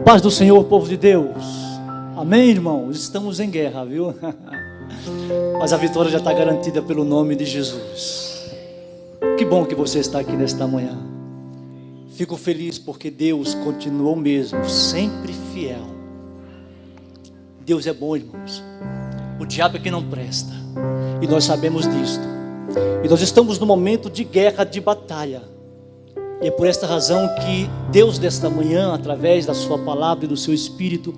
Paz do Senhor, povo de Deus. Amém, irmãos? Estamos em guerra, viu? Mas a vitória já está garantida pelo nome de Jesus. Que bom que você está aqui nesta manhã. Fico feliz porque Deus continuou mesmo, sempre fiel. Deus é bom, irmãos. O diabo é que não presta. E nós sabemos disto. E nós estamos num momento de guerra, de batalha. E é por esta razão que Deus desta manhã, através da sua palavra e do seu Espírito,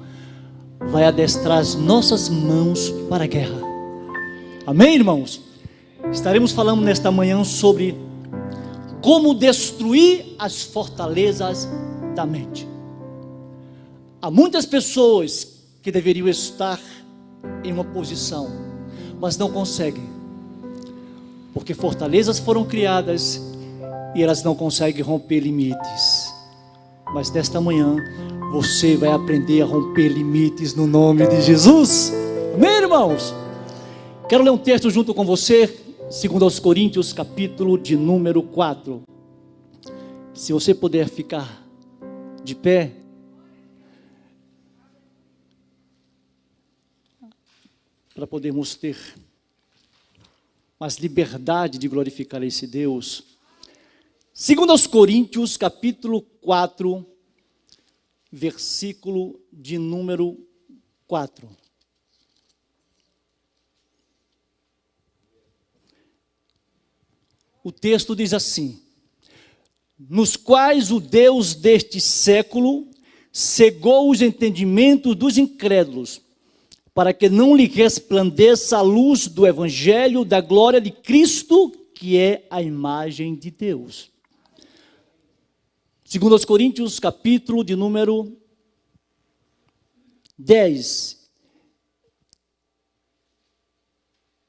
vai adestrar as nossas mãos para a guerra. Amém, irmãos? Estaremos falando nesta manhã sobre como destruir as fortalezas da mente. Há muitas pessoas que deveriam estar em uma posição, mas não conseguem, porque fortalezas foram criadas e elas não conseguem romper limites. Mas nesta manhã você vai aprender a romper limites no nome de Jesus. Amém, irmãos? Quero ler um texto junto com você, 2 Coríntios, capítulo de número 4. Se você puder ficar de pé. Para podermos ter mais liberdade de glorificar esse Deus. 2 Coríntios, capítulo 4, versículo de número 4. O texto diz assim: nos quais o Deus deste século cegou os entendimentos dos incrédulos, para que não lhe resplandeça a luz do evangelho da glória de Cristo, que é a imagem de Deus. 2 Coríntios, capítulo de número 10,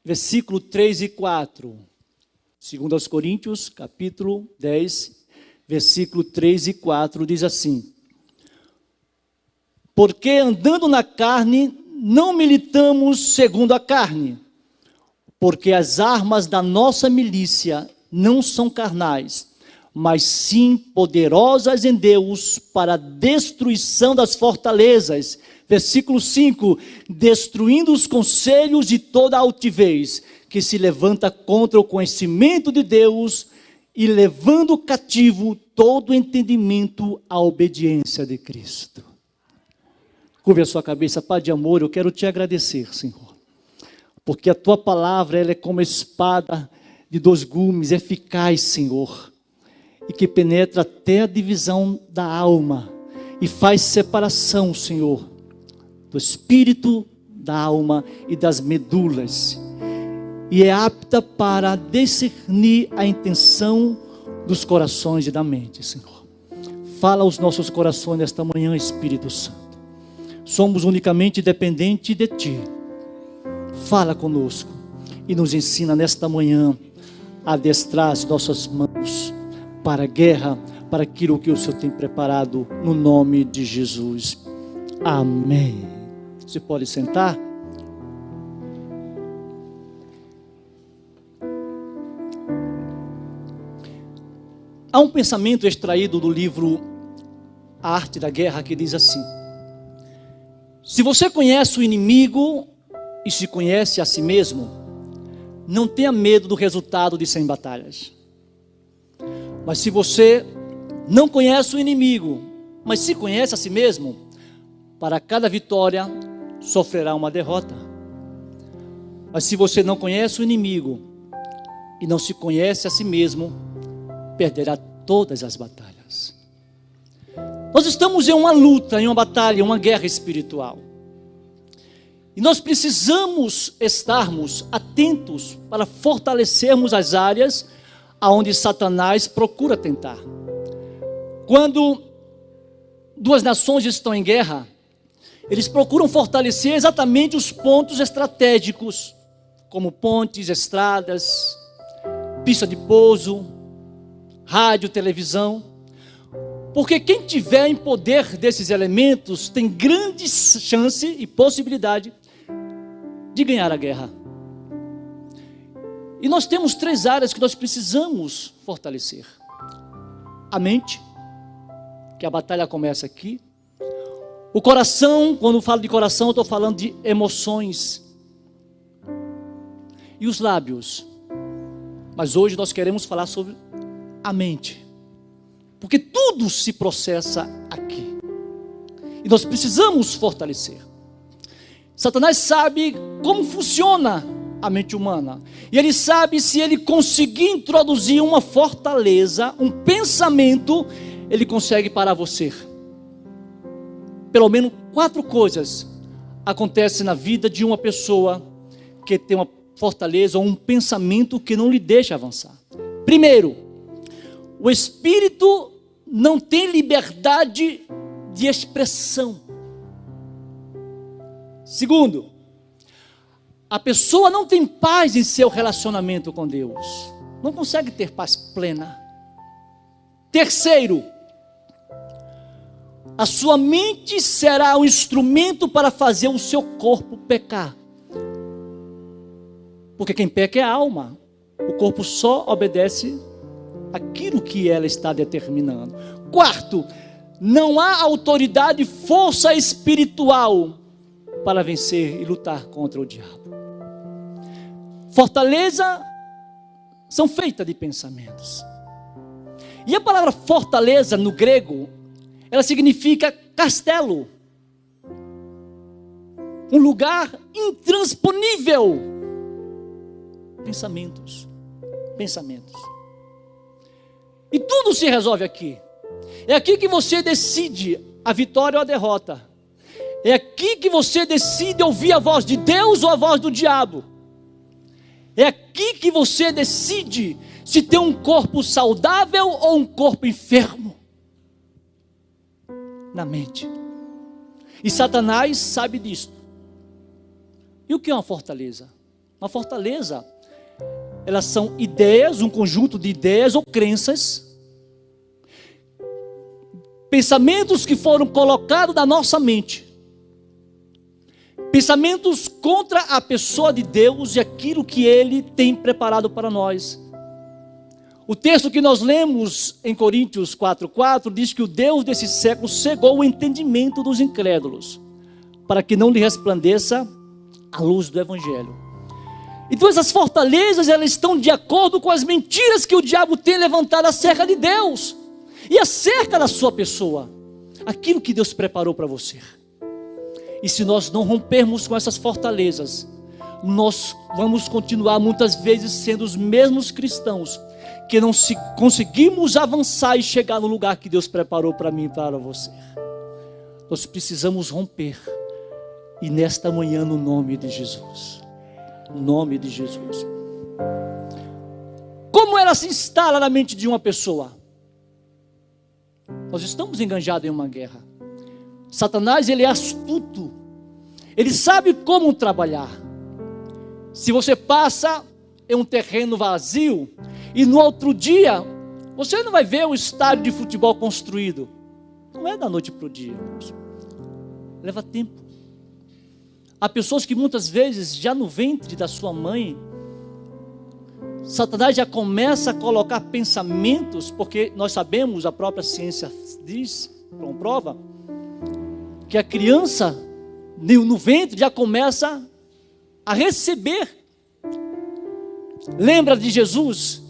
versículo 3 e 4. 2 Coríntios, capítulo 10, versículo 3 e 4, diz assim: porque andando na carne, não militamos segundo a carne, porque as armas da nossa milícia não são carnais, mas sim poderosas em Deus para a destruição das fortalezas. Versículo 5, destruindo os conselhos e toda a altivez que se levanta contra o conhecimento de Deus e levando cativo todo o entendimento à obediência de Cristo. Curve a sua cabeça. Pai de amor, eu quero te agradecer, Senhor, porque a tua palavra ela é como a espada de 2 gumes, eficaz, Senhor, e que penetra até a divisão da alma e faz separação, Senhor, do espírito, da alma e das medulas, e é apta para discernir a intenção dos corações e da mente, Senhor. Fala aos nossos corações nesta manhã, Espírito Santo. Somos unicamente dependentes de Ti. Fala conosco e nos ensina nesta manhã a adestrar as nossas mãos para a guerra, para aquilo que o Senhor tem preparado, no nome de Jesus. Amém. Você pode sentar? Há um pensamento extraído do livro A Arte da Guerra que diz assim: se você conhece o inimigo e se conhece a si mesmo, não tenha medo do resultado de 100 batalhas. Mas se você não conhece o inimigo, mas se conhece a si mesmo, para cada vitória sofrerá uma derrota. Mas se você não conhece o inimigo e não se conhece a si mesmo, perderá todas as batalhas. Nós estamos em uma luta, em uma batalha, em uma guerra espiritual. E nós precisamos estarmos atentos para fortalecermos as áreas aonde Satanás procura tentar. Quando duas nações estão em guerra, eles procuram fortalecer exatamente os pontos estratégicos, como pontes, estradas, pista de pouso, rádio, televisão. Porque quem tiver em poder desses elementos tem grande chance e possibilidade de ganhar a guerra. E nós temos 3 áreas que nós precisamos fortalecer: a mente, que a batalha começa aqui; O coração, quando eu falo de coração, eu estou falando de emoções. E os lábios. Mas hoje nós queremos falar sobre a mente. Porque tudo se processa aqui. E nós precisamos fortalecer. Satanás sabe como funciona a mente humana. E ele sabe, se ele conseguir introduzir uma fortaleza, um pensamento, ele consegue parar você. Pelo menos 4 coisas acontecem na vida de uma pessoa que tem uma fortaleza ou um pensamento que não lhe deixa avançar. Primeiro, o espírito não tem liberdade de expressão. Segundo, a pessoa não tem paz em seu relacionamento com Deus. Não consegue ter paz plena. Terceiro, a sua mente será um instrumento para fazer o seu corpo pecar. Porque quem peca é a alma. O corpo só obedece aquilo que ela está determinando. Quarto, não há autoridade e força espiritual para vencer e lutar contra o diabo. Fortaleza são feitas de pensamentos. E a palavra fortaleza no grego, ela significa castelo. Um lugar intransponível. Pensamentos. E tudo se resolve aqui. É aqui que você decide a vitória ou a derrota. É aqui que você decide ouvir a voz de Deus ou a voz do diabo. É aqui que você decide se tem um corpo saudável ou um corpo enfermo. Na mente. E Satanás sabe disso. E o que é uma fortaleza? Uma fortaleza, elas são ideias, um conjunto de ideias ou crenças, pensamentos que foram colocados na nossa mente, pensamentos contra a pessoa de Deus e aquilo que Ele tem preparado para nós. O texto que nós lemos em Coríntios 4:4 diz que o Deus desse século cegou o entendimento dos incrédulos, para que não lhe resplandeça a luz do Evangelho. Então essas fortalezas, elas estão de acordo com as mentiras que o diabo tem levantado acerca de Deus e acerca da sua pessoa, aquilo que Deus preparou para você. E se nós não rompermos com essas fortalezas, nós vamos continuar muitas vezes sendo os mesmos cristãos que não conseguimos avançar e chegar no lugar que Deus preparou para mim e para você. Nós precisamos romper. E nesta manhã, no nome de Jesus. No nome de Jesus. Como ela se instala na mente de uma pessoa? Nós estamos enganjados em uma guerra. Satanás, ele é astuto. Ele sabe como trabalhar. Se você passa em um terreno vazio e no outro dia, você não vai ver um estádio de futebol construído. Não é da noite para o dia. Leva tempo. Há pessoas que muitas vezes, já no ventre da sua mãe, Satanás já começa a colocar pensamentos, porque nós sabemos, a própria ciência diz, comprova, que a criança no ventre já começa a receber. Lembra de Jesus,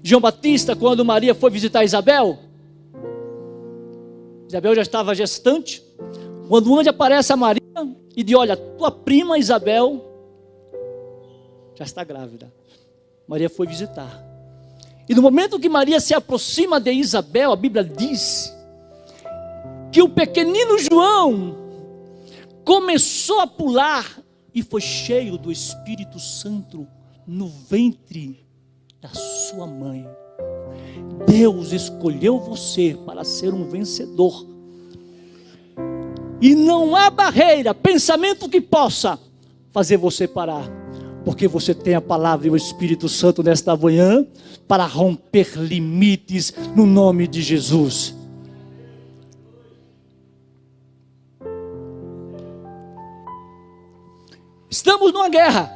João Batista, quando Maria foi visitar Isabel? Isabel já estava gestante. Quando o anjo aparece a Maria e diz: olha, tua prima Isabel já está grávida. Maria foi visitar. E no momento que Maria se aproxima de Isabel, a Bíblia diz que o pequenino João começou a pular e foi cheio do Espírito Santo no ventre da sua mãe. Deus escolheu você para ser um vencedor. E não há barreira, pensamento que possa fazer você parar. Porque você tem a palavra e o Espírito Santo nesta manhã para romper limites no nome de Jesus. Estamos numa guerra.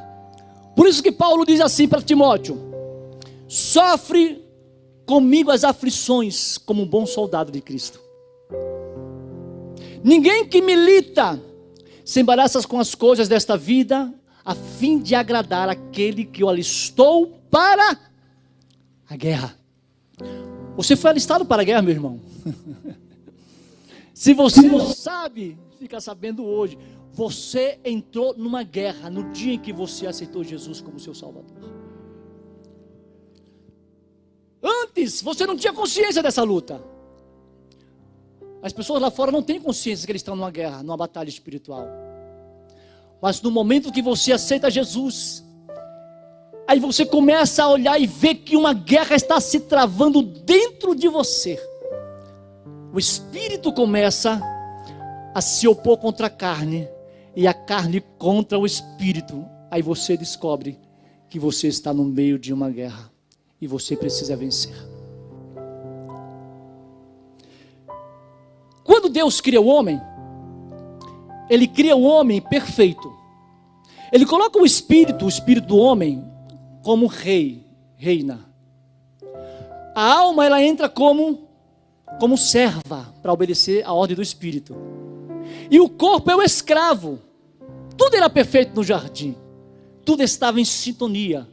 Por isso que Paulo diz assim para Timóteo: sofre comigo as aflições como um bom soldado de Cristo. Ninguém que milita se embaraça com as coisas desta vida, a fim de agradar aquele que o alistou para a guerra. Você foi alistado para a guerra, meu irmão. Se você não sabe, fica sabendo hoje. Você entrou numa guerra no dia em que você aceitou Jesus como seu Salvador. Antes, você não tinha consciência dessa luta. As pessoas lá fora não têm consciência que eles estão numa guerra, numa batalha espiritual. Mas no momento que você aceita Jesus, aí você começa a olhar e ver que uma guerra está se travando dentro de você. O espírito começa a se opor contra a carne, e a carne contra o espírito. Aí você descobre que você está no meio de uma guerra, e você precisa vencer. Quando Deus cria o homem, Ele cria o homem perfeito. Ele coloca o espírito do homem como rei, reina. A alma, ela entra como serva, para obedecer a ordem do espírito. E o corpo é o escravo. Tudo era perfeito no jardim. Tudo estava em sintonia.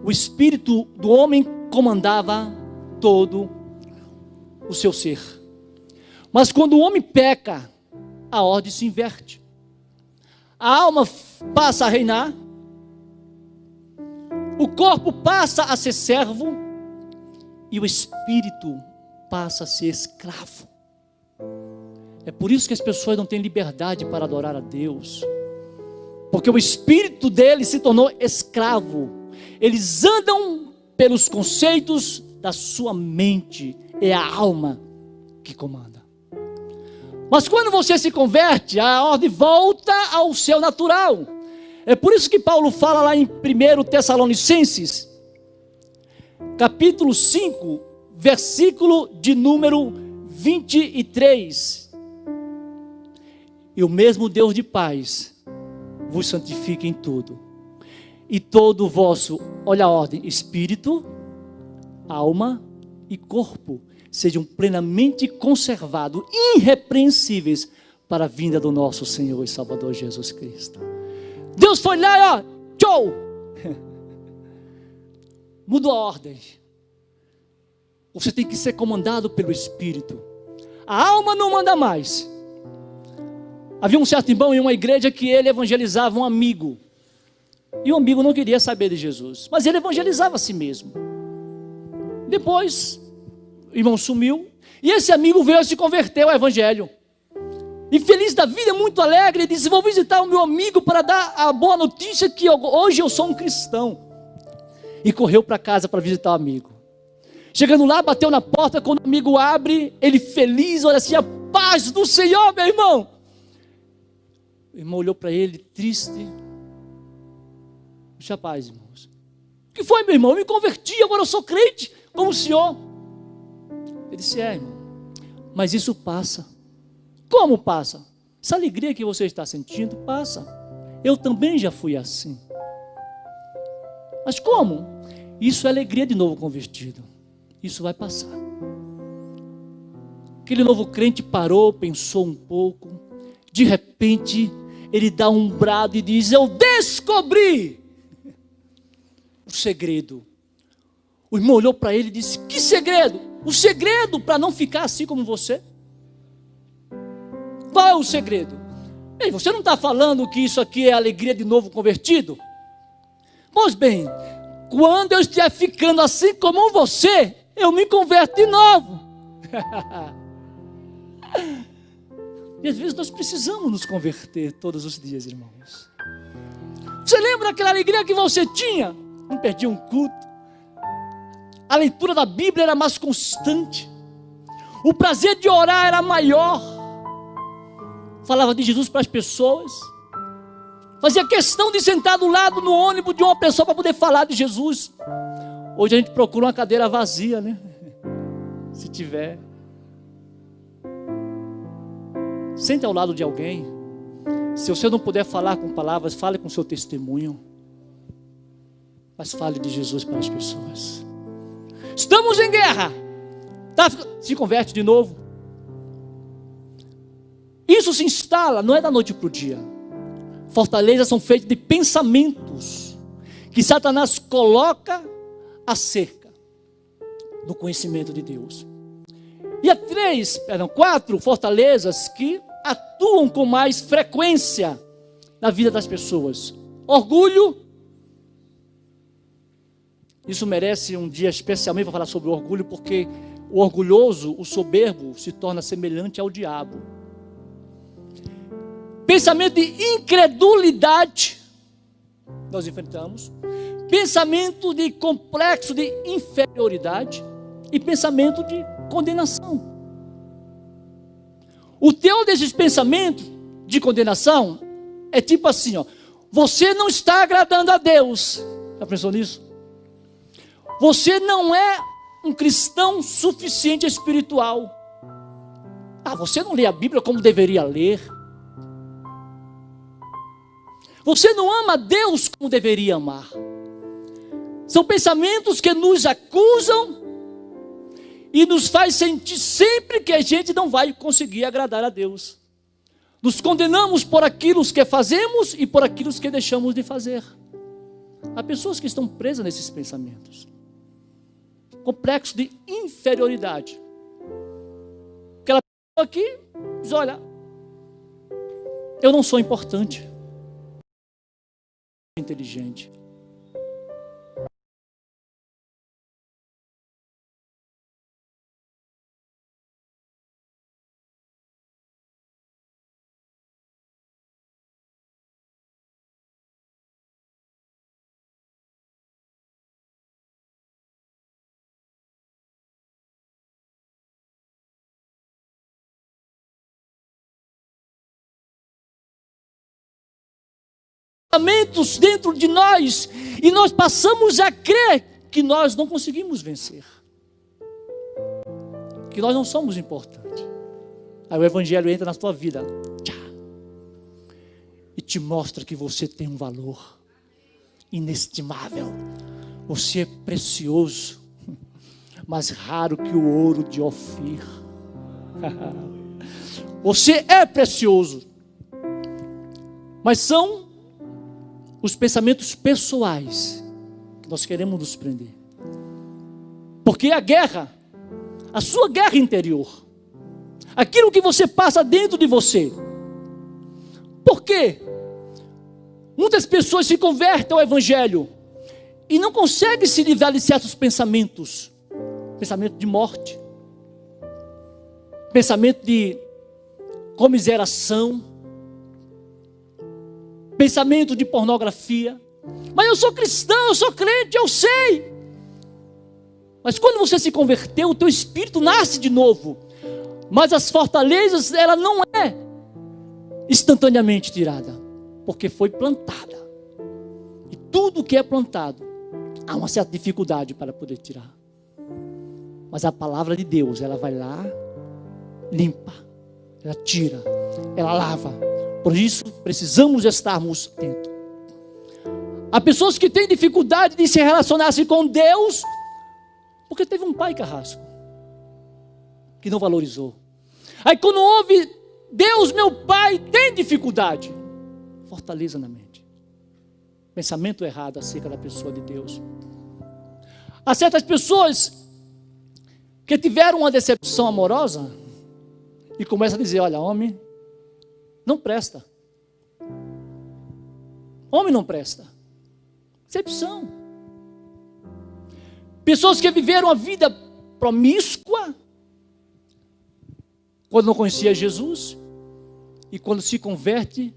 O espírito do homem comandava todo o seu ser. Mas quando o homem peca, a ordem se inverte. A alma passa a reinar, o corpo passa a ser servo, e o espírito passa a ser escravo. É por isso que as pessoas não têm liberdade para adorar a Deus, porque o espírito deles se tornou escravo. Eles andam pelos conceitos da sua mente, é a alma que comanda. Mas quando você se converte, a ordem volta ao seu natural. É por isso que Paulo fala lá em 1 Tessalonicenses, capítulo 5, versículo de número 23. E o mesmo Deus de paz vos santifique em tudo. E todo o vosso, olha a ordem, espírito, alma e corpo sejam plenamente conservados, irrepreensíveis, para a vinda do nosso Senhor e Salvador Jesus Cristo. Deus foi lá, ó, tchau! Mudou a ordem. Você tem que ser comandado pelo Espírito. A alma não manda mais. Havia um certo irmão em uma igreja que ele evangelizava um amigo. E o amigo não queria saber de Jesus, mas ele evangelizava a si mesmo. Depois, o irmão sumiu, e esse amigo veio a se converter ao evangelho. E feliz da vida, muito alegre, ele disse: vou visitar o meu amigo para dar a boa notícia que hoje eu sou um cristão. E correu para casa para visitar o amigo. Chegando lá, bateu na porta, quando o amigo abre, ele feliz, olha assim: a paz do Senhor, meu irmão. O irmão olhou para ele, triste. Puxa, paz, irmãos. O que foi, meu irmão? Eu me converti, agora eu sou crente, como o senhor. Ele disse: irmão, mas isso passa. Como passa? Essa alegria que você está sentindo passa. Eu também já fui assim. Mas como? Isso é alegria de novo convertido. Isso vai passar. Aquele novo crente parou, pensou um pouco. De repente, ele dá um brado e diz: eu descobri o segredo. O irmão olhou para ele e disse: que segredo? O segredo para não ficar assim como você? Qual é o segredo? Ei, você não está falando que isso aqui é alegria de novo convertido? Pois bem, quando eu estiver ficando assim como você, eu me converto de novo. E às vezes nós precisamos nos converter todos os dias, irmãos. Você lembra daquela alegria que você tinha? Não perdia um culto. A leitura da Bíblia era mais constante. O prazer de orar era maior. Falava de Jesus para as pessoas. Fazia questão de sentar do lado no ônibus de uma pessoa para poder falar de Jesus. Hoje a gente procura uma cadeira vazia, né? Se tiver. Sente ao lado de alguém. Se você não puder falar com palavras, fale com seu testemunho. Mas fale de Jesus para as pessoas. Estamos em guerra. Se converte de novo. Isso se instala, não é da noite para o dia. Fortalezas são feitas de pensamentos que Satanás coloca acerca do conhecimento de Deus. E há quatro fortalezas que atuam com mais frequência na vida das pessoas. Orgulho. Isso merece um dia especialmente para falar sobre o orgulho, porque o orgulhoso, o soberbo, se torna semelhante ao diabo. Pensamento de incredulidade, nós enfrentamos. Pensamento de complexo de inferioridade e pensamento de condenação. O teor desses pensamentos de condenação é tipo assim, ó: você não está agradando a Deus. Já pensou nisso? Você não é um cristão suficiente espiritual. Você não lê a Bíblia como deveria ler. Você não ama a Deus como deveria amar. São pensamentos que nos acusam e nos faz sentir sempre que a gente não vai conseguir agradar a Deus. Nos condenamos por aquilo que fazemos e por aquilo que deixamos de fazer. Há pessoas que estão presas nesses pensamentos. Complexo de inferioridade. Aquela pessoa que diz: olha, eu não sou importante. Inteligente. Pensamentos dentro de nós e nós passamos a crer que nós não conseguimos vencer, que nós não somos importantes. Aí o Evangelho entra na sua vida e te mostra que você tem um valor inestimável. Você é precioso, mais raro que o ouro de Ofir. Você é precioso. Mas são os pensamentos pessoais que nós queremos nos prender. Porque a guerra, a sua guerra interior, aquilo que você passa dentro de você. Por quê? Muitas pessoas se convertem ao Evangelho e não conseguem se livrar de certos pensamentos. Pensamento de morte, pensamento de comiseração, pensamento de pornografia. Mas eu sou cristão, eu sou crente, eu sei. Mas quando você se converteu, o teu espírito nasce de novo. Mas as fortalezas, ela não é instantaneamente tirada, porque foi plantada. E tudo que é plantado, há uma certa dificuldade para poder tirar. Mas a palavra de Deus, ela vai lá, limpa, ela tira, ela lava. Por isso, precisamos estarmos atentos. Há pessoas que têm dificuldade de se relacionar-se com Deus, porque teve um pai carrasco, que não valorizou. Aí quando ouve, Deus, meu pai, tem dificuldade. Fortaleza na mente. Pensamento errado acerca da pessoa de Deus. Há certas pessoas que tiveram uma decepção amorosa e começam a dizer: olha, homem não presta. Homem não presta. Decepção. Pessoas que viveram a vida promíscua quando não conhecia Jesus, e quando se converte,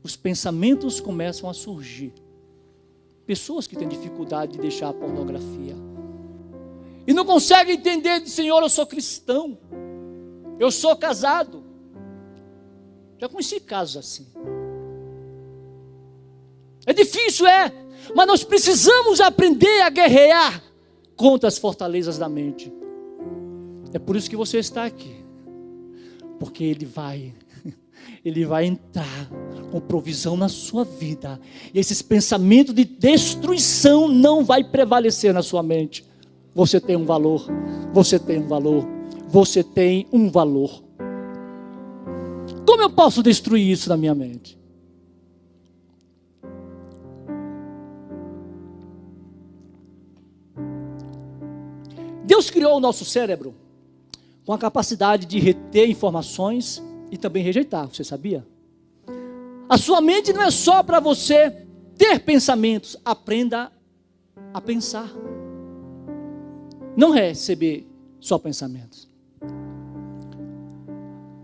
os pensamentos começam a surgir. Pessoas que têm dificuldade de deixar a pornografia e não conseguem entender: Senhor, eu sou cristão, eu sou casado. Já conheci casos assim. É difícil, mas nós precisamos aprender a guerrear contra as fortalezas da mente. É por isso que você está aqui, porque Ele vai entrar com provisão na sua vida, e esses pensamentos de destruição não vai prevalecer na sua mente. Você tem um valor, você tem um valor, você tem um valor. Como eu posso destruir isso na minha mente? Deus criou o nosso cérebro com a capacidade de reter informações e também rejeitar, você sabia? A sua mente não é só para você ter pensamentos, aprenda a pensar. Não receber só pensamentos.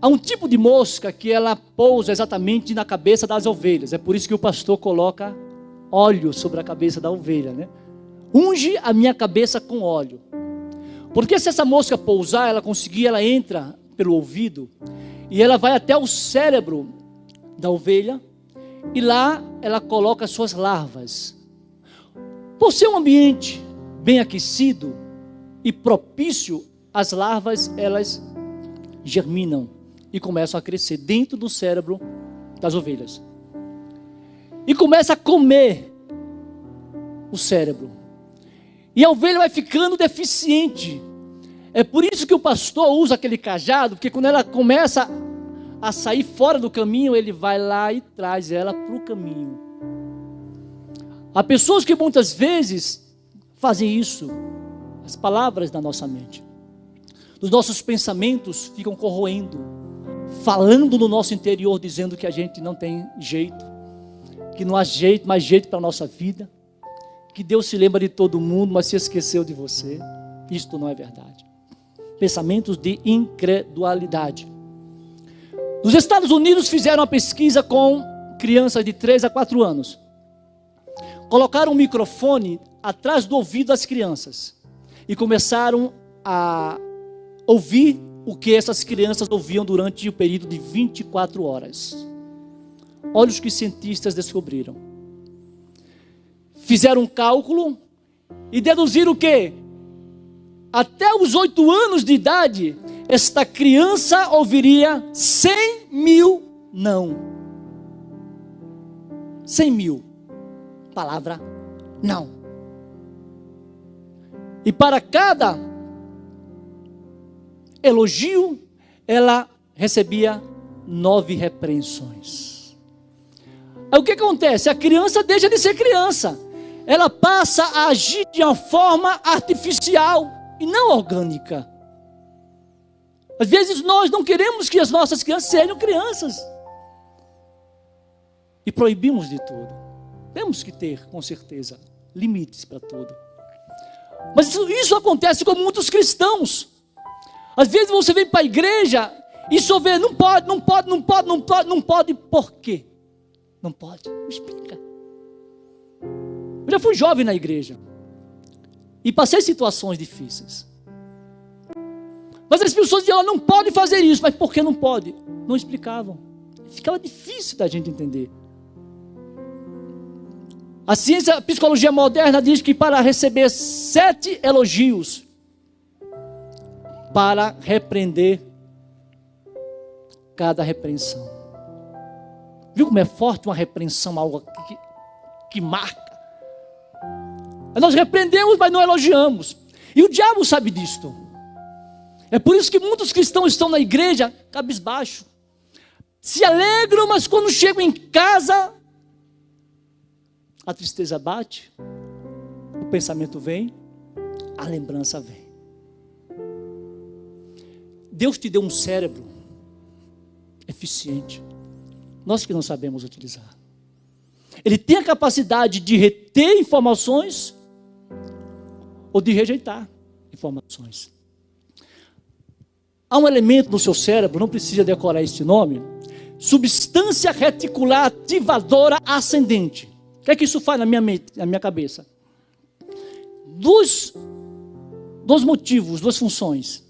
Há um tipo de mosca que ela pousa exatamente na cabeça das ovelhas. É por isso que o pastor coloca óleo sobre a cabeça da ovelha, né? Unge a minha cabeça com óleo. Porque se essa mosca pousar, ela entra pelo ouvido e ela vai até o cérebro da ovelha e lá ela coloca as suas larvas. Por ser um ambiente bem aquecido e propício, as larvas elas germinam e começam a crescer dentro do cérebro das ovelhas. E começa a comer o cérebro. E a ovelha vai ficando deficiente. É por isso que o pastor usa aquele cajado, porque quando ela começa a sair fora do caminho, ele vai lá e traz ela para o caminho. Há pessoas que muitas vezes fazem isso. As palavras da nossa mente, os nossos pensamentos ficam corroendo, falando no nosso interior, dizendo que a gente não tem jeito, que não há jeito, mais jeito para a nossa vida, que Deus se lembra de todo mundo, mas se esqueceu de você. Isto não é verdade. Pensamentos de incredulidade. Nos Estados Unidos fizeram uma pesquisa com crianças de 3 a 4 anos. Colocaram um microfone atrás do ouvido das crianças e começaram a ouvir o que essas crianças ouviam durante o período de 24 horas. Olha o que os cientistas descobriram. Fizeram um cálculo e deduziram o quê? Até os 8 anos de idade, esta criança ouviria 100 mil não. 100 mil. Palavra não. E para cada elogio, ela recebia 9 repreensões. Aí o que acontece? A criança deixa de ser criança. Ela passa a agir de uma forma artificial e não orgânica. Às vezes nós não queremos que as nossas crianças sejam crianças. E proibimos de tudo. Temos que ter, com certeza, limites para tudo. Mas isso acontece com muitos cristãos. Às vezes você vem para a igreja e só vê, não pode. Por quê? Não pode? Me explica. Eu já fui jovem na igreja e passei situações difíceis. Mas as pessoas diziam, não pode fazer isso. Mas por que não pode? Não explicavam. Ficava difícil da gente entender. A ciência, a psicologia moderna diz que para receber 7 elogios, para repreender cada repreensão. Viu como é forte uma repreensão, algo que marca? Nós repreendemos, mas não elogiamos. E o diabo sabe disto. É por isso que muitos cristãos estão na igreja cabisbaixo. Se alegram, mas quando chegam em casa, a tristeza bate, o pensamento vem, a lembrança vem. Deus te deu um cérebro eficiente. Nós que não sabemos utilizar. Ele tem a capacidade de reter informações ou de rejeitar informações. Há um elemento no seu cérebro, não precisa decorar este nome, substância reticular ativadora ascendente. O que é que isso faz na minha mente, na minha cabeça? Dois motivos, 2 funções.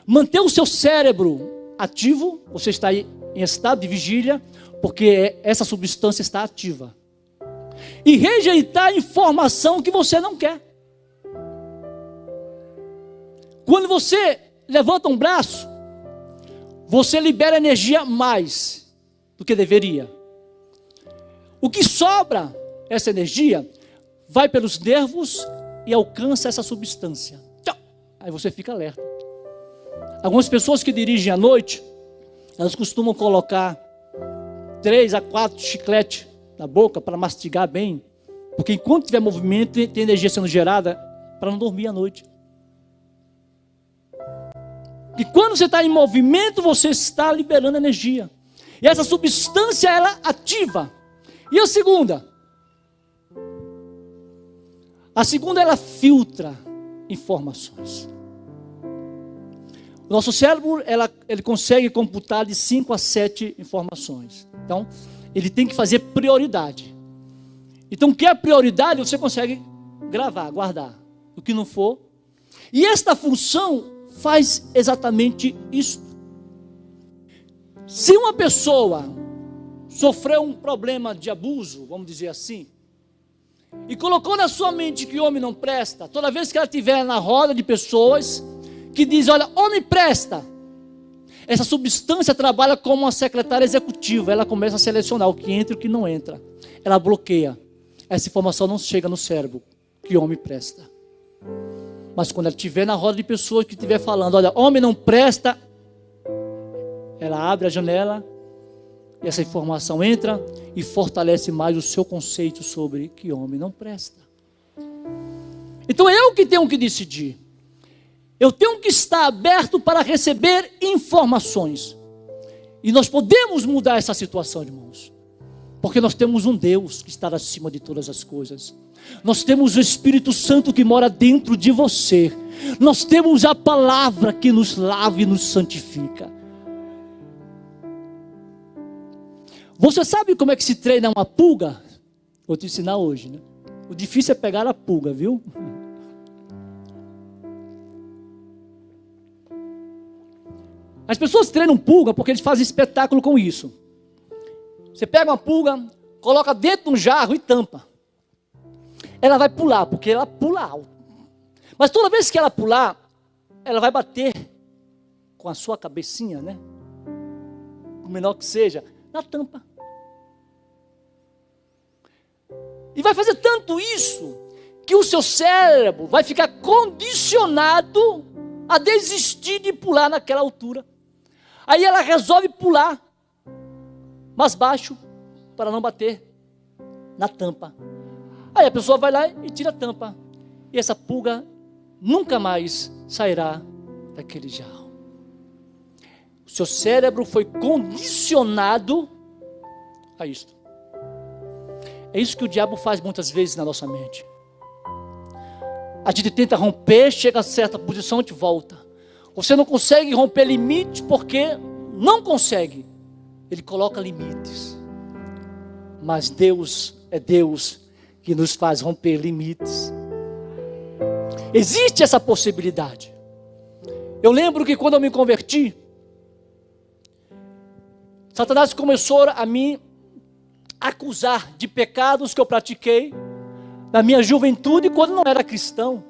Manter o seu cérebro ativo, você está aí em estado de vigília, porque essa substância está ativa. E rejeitar a informação que você não quer. Quando você levanta um braço, você libera energia mais do que deveria. O que sobra, essa energia, vai pelos nervos e alcança essa substância. Aí você fica alerta. Algumas pessoas que dirigem à noite, Elas costumam colocar 3 a 4 chicletes na boca para mastigar bem, porque enquanto tiver movimento, tem energia sendo gerada para não dormir à noite. E quando você está em movimento, você está liberando energia. E essa substância, ela ativa. E a segunda? A segunda, ela filtra informações. O nosso cérebro, ele consegue computar de 5 a 7 informações. Então, ele tem que fazer prioridade. Então, o que é prioridade, você consegue gravar, guardar. O que não for. E esta função faz exatamente isso. Se uma pessoa sofreu um problema de abuso, vamos dizer assim, e colocou na sua mente que homem não presta, toda vez que ela estiver na roda de pessoas que dizem, olha, homem presta, essa substância trabalha como uma secretária executiva, ela começa a selecionar o que entra e o que não entra, ela bloqueia, essa informação não chega no cérebro, que homem presta. Mas quando ela estiver na roda de pessoas que estiver falando, olha, homem não presta, ela abre a janela, e essa informação entra e fortalece mais o seu conceito sobre que homem não presta. Então eu que tenho que decidir. Eu tenho que estar aberto para receber informações. E nós podemos mudar essa situação, irmãos. Porque nós temos um Deus que está acima de todas as coisas. Nós temos o Espírito Santo que mora dentro de você. Nós temos a palavra que nos lava e nos santifica. Você sabe como é que se treina uma pulga? Vou te ensinar hoje, né? O difícil é pegar a pulga, viu? As pessoas treinam pulga porque eles fazem espetáculo com isso. Você pega uma pulga, coloca dentro de um jarro e tampa. Ela vai pular, porque ela pula alto. Mas toda vez que ela pular, ela vai bater com a sua cabecinha, né? O menor que seja, na tampa. E vai fazer tanto isso, que o seu cérebro vai ficar condicionado a desistir de pular naquela altura. Aí ela resolve pular mais baixo, para não bater na tampa. Aí a pessoa vai lá e tira a tampa. E essa pulga nunca mais sairá daquele jarro. O seu cérebro foi condicionado a isto. É isso que o diabo faz muitas vezes na nossa mente. A gente tenta romper, chega a certa posição e te volta. Você não consegue romper limites porque não consegue. Ele coloca limites. Mas Deus é Deus que nos faz romper limites. Existe essa possibilidade. Eu lembro que quando eu me converti, Satanás começou a me acusar de pecados que eu pratiquei na minha juventude quando não era cristão.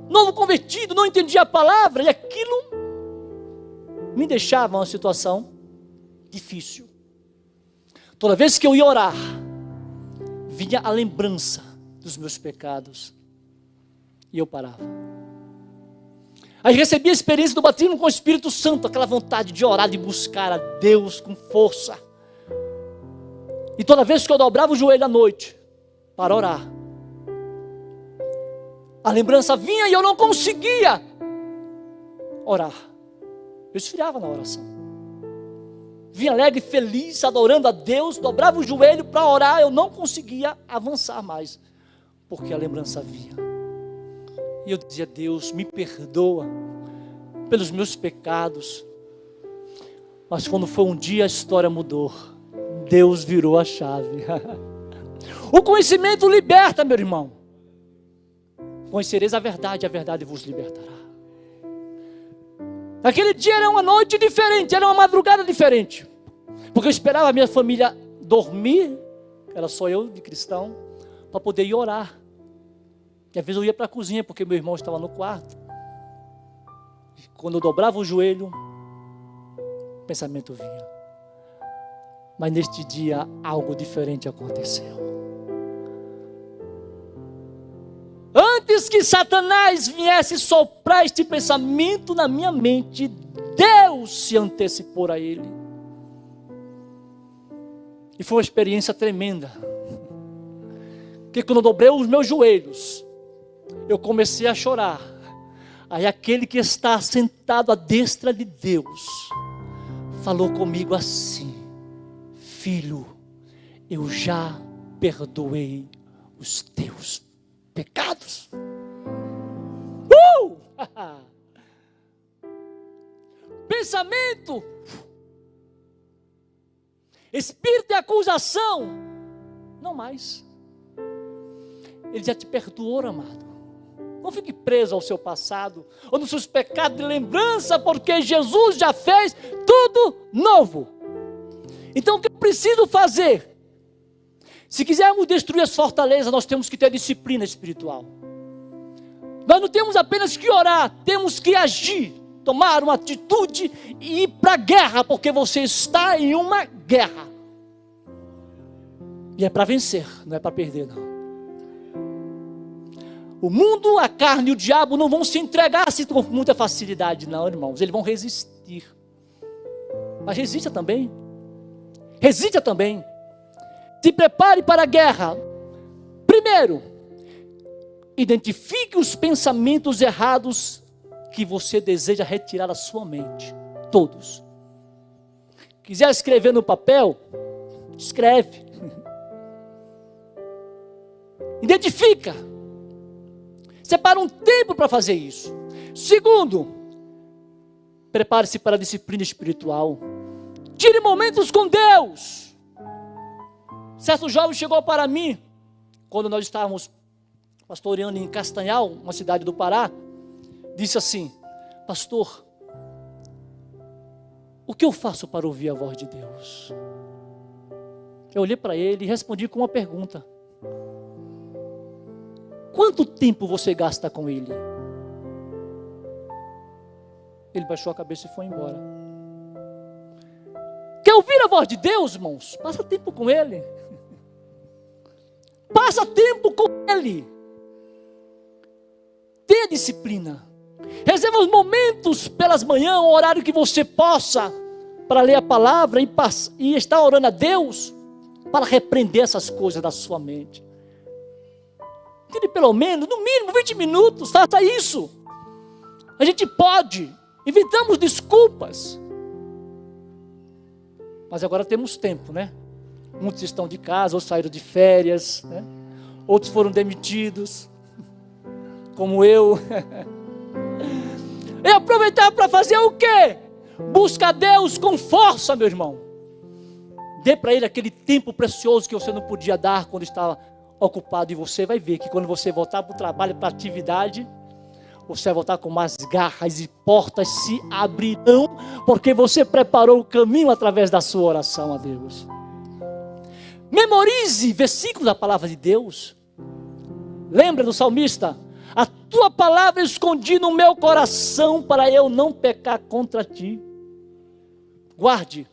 Novo convertido, não entendia a palavra e aquilo me deixava uma situação difícil. Toda vez que eu ia orar, vinha a lembrança dos meus pecados e eu parava. Aí recebi a experiência do batismo com o Espírito Santo, aquela vontade de orar, de buscar a Deus com força. E toda vez que eu dobrava o joelho à noite para orar, a lembrança vinha e eu não conseguia orar. Eu esfriava na oração. Vinha alegre, feliz, adorando a Deus, dobrava o joelho para orar, eu não conseguia avançar mais, porque a lembrança vinha. E eu dizia, Deus, me perdoa pelos meus pecados. Mas quando foi um dia, a história mudou. Deus virou a chave. O conhecimento liberta, meu irmão. Conhecereis a verdade vos libertará. Naquele dia era uma noite diferente, era uma madrugada diferente. Porque eu esperava a minha família dormir, era só eu de cristão, para poder ir orar. E às vezes eu ia para a cozinha, porque meu irmão estava no quarto. E quando eu dobrava o joelho, o pensamento vinha. Mas neste dia algo diferente aconteceu. Antes que Satanás viesse soprar este pensamento na minha mente, Deus se antecipou a ele. E foi uma experiência tremenda. Porque quando eu dobrei os meus joelhos, eu comecei a chorar. Aí aquele que está sentado à destra de Deus falou comigo assim: filho, eu já perdoei os teus pecados. Pensamento, espírito de acusação, não mais. Ele já te perdoou, amado. Não fique preso ao seu passado ou nos seus pecados de lembrança, porque Jesus já fez tudo novo. Então o que eu preciso fazer? Se quisermos destruir as fortalezas, nós temos que ter disciplina espiritual. Nós não temos apenas que orar, temos que agir, tomar uma atitude e ir para a guerra, porque você está em uma guerra. E é para vencer, não é para perder, não. O mundo, a carne e o diabo não vão se entregar assim com muita facilidade, não, irmãos. Eles vão resistir. Mas resista também. Resista também. Se prepare para a guerra. Primeiro, identifique os pensamentos errados que você deseja retirar da sua mente. Todos. Quiser escrever no papel, escreve. Identifica. Separa um tempo para fazer isso. Segundo, prepare-se para a disciplina espiritual. Tire momentos com Deus. Certo jovem chegou para mim, quando nós estávamos pastoreando em Castanhal, uma cidade do Pará, disse assim: pastor, o que eu faço para ouvir a voz de Deus? Eu olhei para ele e respondi com uma pergunta: quanto tempo você gasta com ele? Ele baixou a cabeça e foi embora. Quer ouvir a voz de Deus, irmãos? Passa tempo com ele. Passa tempo com ele. Tenha disciplina. Reserva os momentos pelas manhãs, um horário que você possa, para ler a palavra e estar orando a Deus, para repreender essas coisas da sua mente. Tire pelo menos, no mínimo 20 minutos, faça isso. A gente pode, inventamos desculpas. Mas agora temos tempo, né? Muitos estão de casa, ou saíram de férias, né? Outros foram demitidos, como eu. E aproveitar para fazer o quê? Busca Deus com força, meu irmão. Dê para Ele aquele tempo precioso que você não podia dar quando estava ocupado. E você vai ver que quando você voltar para o trabalho, para a atividade, você vai voltar com mais garras e portas se abrirão, porque você preparou o caminho através da sua oração a Deus. Memorize versículos da palavra de Deus. Lembra do salmista: a tua palavra escondi no meu coração para eu não pecar contra ti. Guarde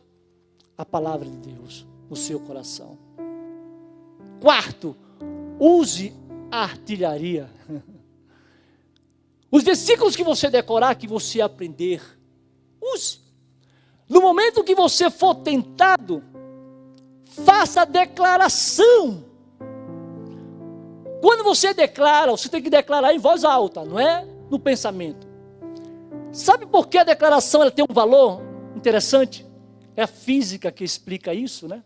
a palavra de Deus no seu coração. Quarto, use a artilharia. Os versículos que você decorar, que você aprender, use. No momento que você for tentado, faça a declaração. Quando você declara, você tem que declarar em voz alta, não é no pensamento. Sabe por que a declaração ela tem um valor interessante? É a física que explica isso, né?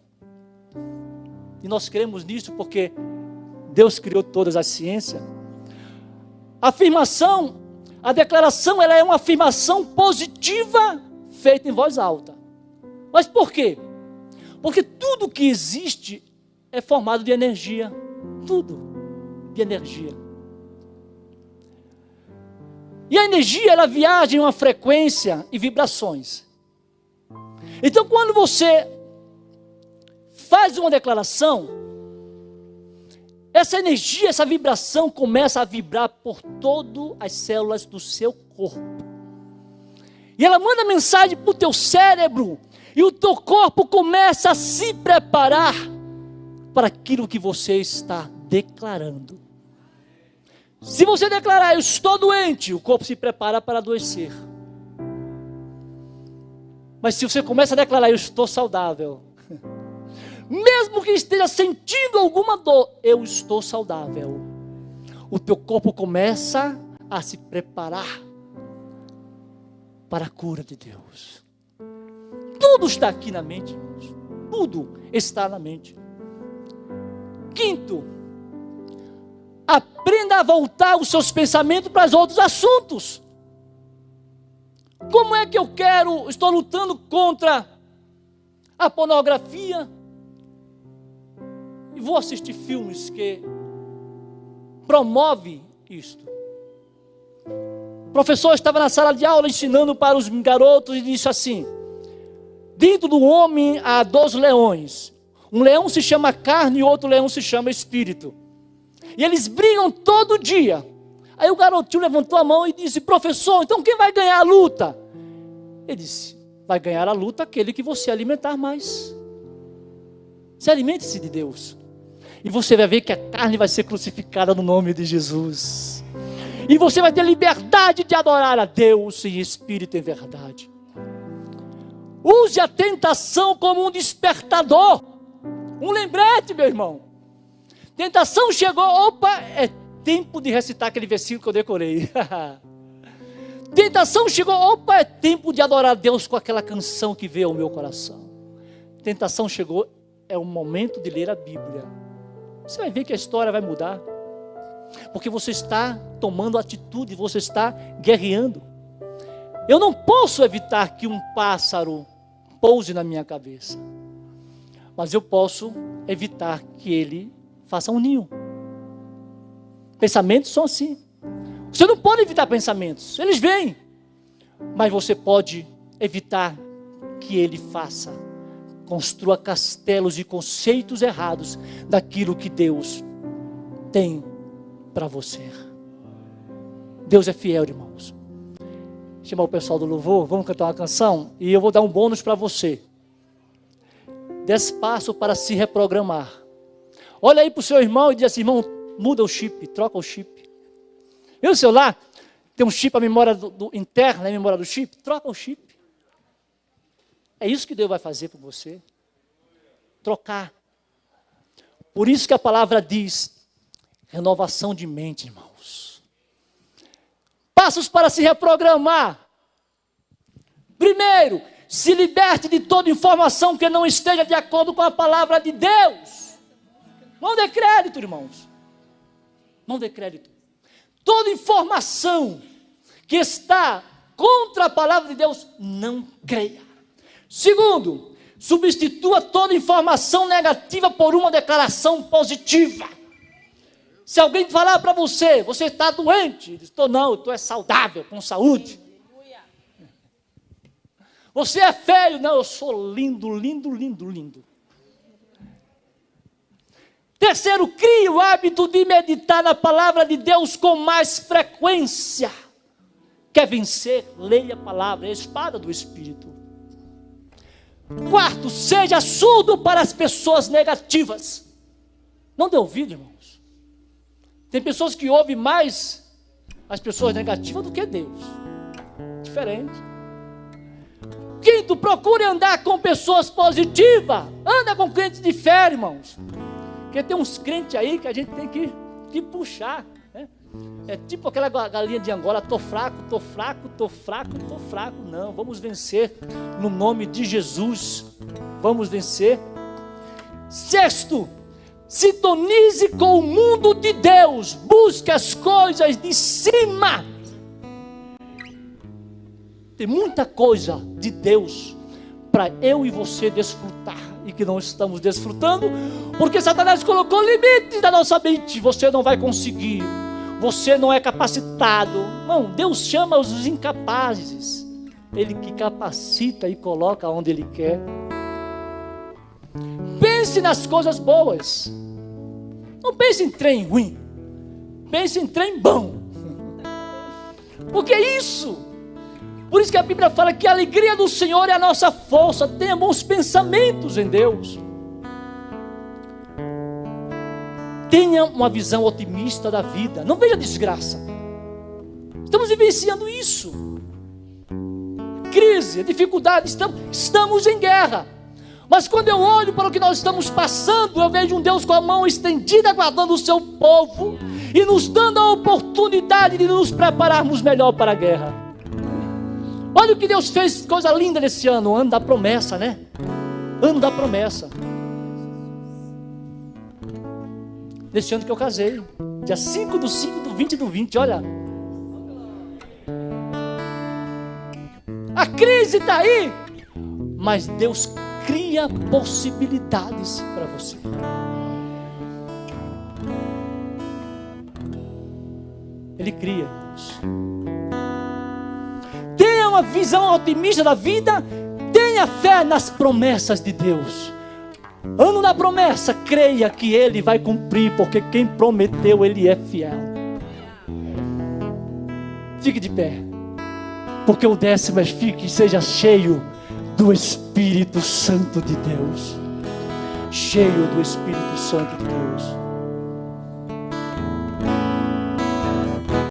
E nós cremos nisso porque Deus criou todas as ciências. A afirmação, a declaração, ela é uma afirmação positiva feita em voz alta. Mas por quê? Porque tudo que existe é formado de energia. Tudo de energia. E a energia, ela viaja em uma frequência e vibrações. Então, quando você faz uma declaração, essa energia, essa vibração começa a vibrar por todas as células do seu corpo. E ela manda mensagem para o teu cérebro. E o teu corpo começa a se preparar para aquilo que você está declarando. Se você declarar, eu estou doente, o corpo se prepara para adoecer. Mas se você começa a declarar, eu estou saudável, mesmo que esteja sentindo alguma dor, eu estou saudável, o teu corpo começa a se preparar para a cura de Deus. Tudo está aqui na mente, irmãos. Tudo está na mente. Quinto, aprenda a voltar os seus pensamentos para os outros assuntos. Como é que eu estou lutando contra a pornografia e vou assistir filmes que promove isto? O professor estava na sala de aula ensinando para os garotos e disse assim: dentro do homem há 2 leões. Um leão se chama carne e outro leão se chama espírito. E eles brigam todo dia. Aí o garotinho levantou a mão e disse: professor, então quem vai ganhar a luta? Ele disse: vai ganhar a luta aquele que você alimentar mais. Se alimente-se de Deus. E você vai ver que a carne vai ser crucificada no nome de Jesus. E você vai ter liberdade de adorar a Deus em espírito e verdade. Use a tentação como um despertador. Um lembrete, meu irmão. Tentação chegou, opa, é tempo de recitar aquele versículo que eu decorei. Tentação chegou, opa, é tempo de adorar a Deus com aquela canção que veio ao meu coração. Tentação chegou, é o momento de ler a Bíblia. Você vai ver que a história vai mudar. Porque você está tomando atitude, você está guerreando. Eu não posso evitar que um pássaro pouse na minha cabeça. Mas eu posso evitar que ele faça um ninho. Pensamentos são assim. Você não pode evitar pensamentos, eles vêm. Mas você pode evitar que ele construa castelos e conceitos errados daquilo que Deus tem para você. Deus é fiel, irmãos. Chamar o pessoal do louvor, vamos cantar uma canção e eu vou dar um bônus para você. Dê espaço para se reprogramar. Olha aí para o seu irmão e diz assim: irmão, muda o chip, troca o chip. Viu o celular? Tem um chip, a memória interna, a memória do chip, troca o chip. É isso que Deus vai fazer por você. Trocar. Por isso que a palavra diz: renovação de mente, irmãos. Passos para se reprogramar. Primeiro, se liberte de toda informação que não esteja de acordo com a palavra de Deus. Não dê crédito, irmãos. Não dê crédito. Toda informação que está contra a palavra de Deus, não creia. Segundo, substitua toda informação negativa por uma declaração positiva. Se alguém falar para você, você está doente, diz: não, eu estou saudável, com saúde. Você é feio, não, eu sou lindo, lindo, lindo, lindo. Terceiro, crie o hábito de meditar na palavra de Deus com mais frequência. Quer vencer? Leia a palavra, é a espada do Espírito. Quarto, seja surdo para as pessoas negativas. Não dê ouvido, irmãos. Tem pessoas que ouvem mais as pessoas negativas do que Deus. Diferente. Quinto, procure andar com pessoas positivas. Anda com crentes de fé, irmãos. Porque tem uns crentes aí que a gente tem que puxar, né? É tipo aquela galinha de Angola: tô fraco, tô fraco, tô fraco, tô fraco. Não, vamos vencer no nome de Jesus. Vamos vencer. Sexto, sintonize com o mundo de Deus. Busque as coisas de cima. Tem muita coisa de Deus para eu e você desfrutar e que não estamos desfrutando, porque Satanás colocou limites na nossa mente. Você não vai conseguir, você não é capacitado. Não, Deus chama os incapazes. Ele que capacita e coloca onde Ele quer. Pense nas coisas boas. Não pense em trem ruim. Pense em trem bom. Porque é isso. Por isso que a Bíblia fala que a alegria do Senhor é a nossa força. Tenha bons pensamentos em Deus. Tenha uma visão otimista da vida. Não veja desgraça. Estamos vivenciando isso. Crise, dificuldade, estamos em guerra. Mas quando eu olho para o que nós estamos passando, eu vejo um Deus com a mão estendida, guardando o seu povo e nos dando a oportunidade de nos prepararmos melhor para a guerra. Olha o que Deus fez, coisa linda nesse ano, o ano da promessa, né? Ano da promessa. Nesse ano que eu casei, dia 5/5/20, olha. A crise está aí, mas Deus cria possibilidades para você. Ele cria, irmãos. Tenha uma visão otimista da vida, tenha fé nas promessas de Deus. Ano da promessa, creia que Ele vai cumprir, porque quem prometeu, Ele é fiel. Fique de pé, porque o 10º é: fique e seja cheio do Espírito Santo de Deus. Cheio do Espírito Santo de Deus.